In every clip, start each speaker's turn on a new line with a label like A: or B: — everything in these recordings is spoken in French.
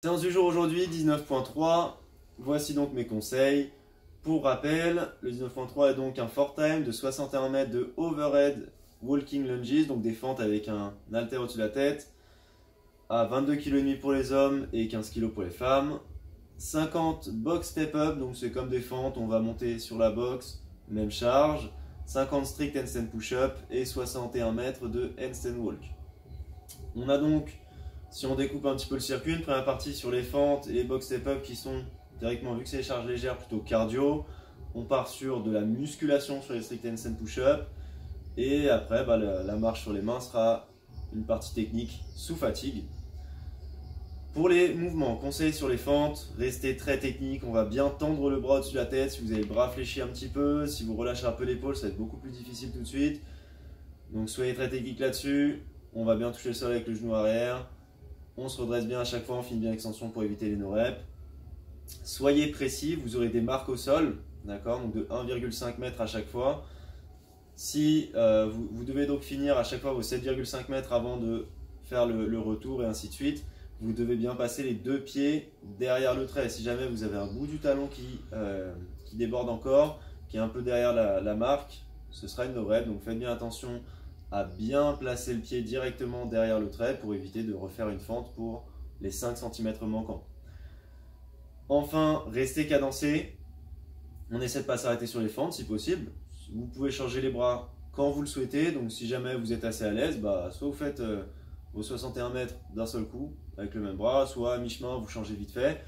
A: Séance du jour aujourd'hui, 19.3. Voici donc mes conseils. Pour rappel, le 19.3 est donc un fort time de 61 mètres de overhead walking lunges, donc des fentes avec un haltère au-dessus de la tête, à 22,5 kg pour les hommes et 15 kg pour les femmes. 50 box step up, donc c'est comme des fentes, on va monter sur la box, même charge. 50 strict handstand push-up et 61 mètres de handstand walk. On a donc, si on découpe un petit peu le circuit, une première partie sur les fentes et les box step up qui sont directement, vu que c'est des charges légères, plutôt cardio. On part sur de la musculation sur les strict handstand push-up et après la marche sur les mains sera une partie technique sous fatigue. Pour les mouvements, conseil sur les fentes, restez très technique, on va bien tendre le bras au-dessus de la tête. Si vous avez le bras fléchi un petit peu, si vous relâchez un peu l'épaule, ça va être beaucoup plus difficile tout de suite. Donc soyez très technique là-dessus, on va bien toucher le sol avec le genou arrière. On se redresse bien à chaque fois, on finit bien l'extension pour éviter les no-reps. Soyez précis, vous aurez des marques au sol, d'accord, donc de 1,5 m à chaque fois. Si vous devez donc finir à chaque fois vos 7,5 mètres avant de faire le retour et ainsi de suite. Vous devez bien passer les deux pieds derrière le trait. Si jamais vous avez un bout du talon qui déborde encore, qui est un peu derrière la marque, ce sera une no-rep. Donc faites bien attention à bien placer le pied directement derrière le trait pour éviter de refaire une fente pour les 5 cm manquants. Enfin, restez cadencé. On essaie de ne pas s'arrêter sur les fentes si possible. Vous pouvez changer les bras quand vous le souhaitez. Donc si jamais vous êtes assez à l'aise, soit vous faites vos 61 mètres d'un seul coup avec le même bras, soit à mi-chemin vous changez vite fait.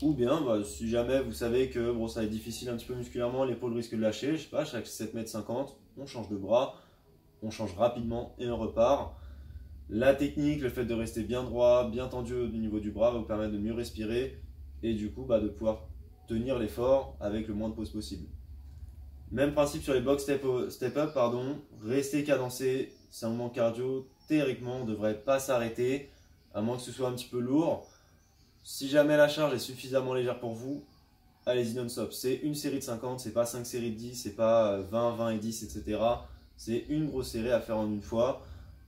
A: Ou bien si jamais vous savez que ça va être difficile un petit peu musculairement, l'épaule risque de lâcher, je sais pas, chaque 7,50 m, on change de bras. On change rapidement et on repart. La technique, le fait de rester bien droit, bien tendu au niveau du bras va vous permettre de mieux respirer et du coup de pouvoir tenir l'effort avec le moins de pause possible. Même principe sur les box step up, restez cadencé, c'est un mouvement cardio, théoriquement on ne devrait pas s'arrêter, à moins que ce soit un petit peu lourd. Si jamais la charge est suffisamment légère pour vous, allez-y non-stop. C'est une série de 50, c'est pas 5 séries de 10, c'est pas 20, 20 et 10, etc. C'est une grosse série à faire en une fois.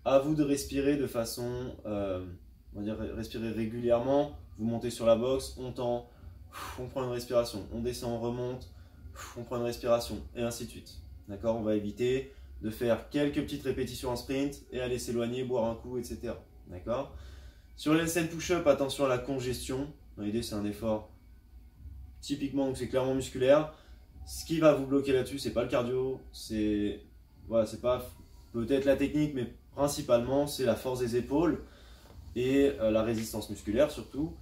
A: À vous de respirer de façon, on va dire respirer régulièrement. Vous montez sur la box, on tend, on prend une respiration, on descend, on remonte, on prend une respiration, et ainsi de suite. D'accord? On va éviter de faire quelques petites répétitions en sprint et aller s'éloigner, boire un coup, etc. D'accord? Sur les handstand push-up, attention à la congestion. L'idée, c'est un effort typiquement, donc c'est clairement musculaire. Ce qui va vous bloquer là-dessus, c'est pas le cardio, c'est pas peut-être la technique, mais principalement c'est la force des épaules et la résistance musculaire surtout.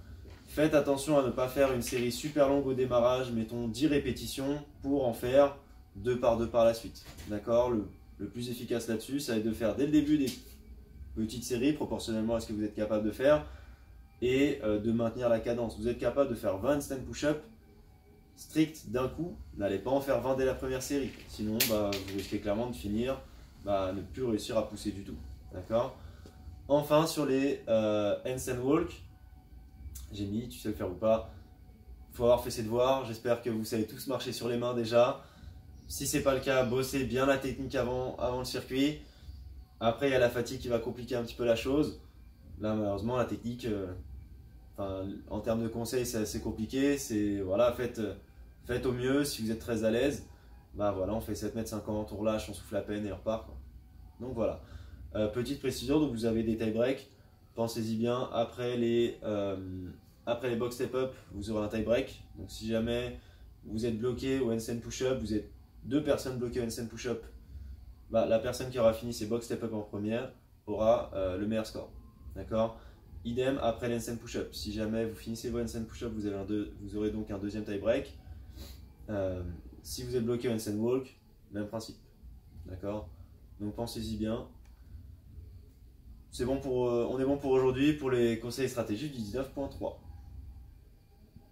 A: Faites attention à ne pas faire une série super longue au démarrage, mettons 10 répétitions pour en faire 2 par 2 par la suite. D'accord? Le plus efficace là-dessus, ça va être de faire dès le début des petites séries proportionnellement à ce que vous êtes capable de faire et de maintenir la cadence. Vous êtes capable de faire 20 handstand push-up strict d'un coup, n'allez pas en faire 20 dès la première série, sinon vous risquez clairement de finir ne plus réussir à pousser du tout. D'accord? Enfin, sur les handstand walk, j'ai mis, tu sais le faire ou pas, il faut avoir fait ses devoirs, j'espère que vous savez tous marcher sur les mains déjà. Si ce n'est pas le cas, bossez bien la technique avant le circuit. Après, il y a la fatigue qui va compliquer un petit peu la chose. Là, malheureusement, la technique, en termes de conseils, c'est assez compliqué. Faites au mieux. Si vous êtes très à l'aise, on fait 7,50 m, on relâche, on souffle à peine et on repart, quoi. Donc voilà. Petite précision, donc vous avez des tie breaks. Pensez-y bien. Après les box step up, vous aurez un tie break. Donc si jamais vous êtes bloqué au handstand push-up, vous êtes 2 personnes bloquées au handstand push-up, la personne qui aura fini ses box step up en première aura le meilleur score. D'accord? Idem après l'handstand push-up. Si jamais vous finissez vos handstand push-up, vous aurez donc un deuxième tie break. Si vous êtes bloqué au handstand walk, même principe. D'accord? Donc pensez-y bien. C'est bon on est bon pour aujourd'hui pour les conseils stratégiques du 19.3.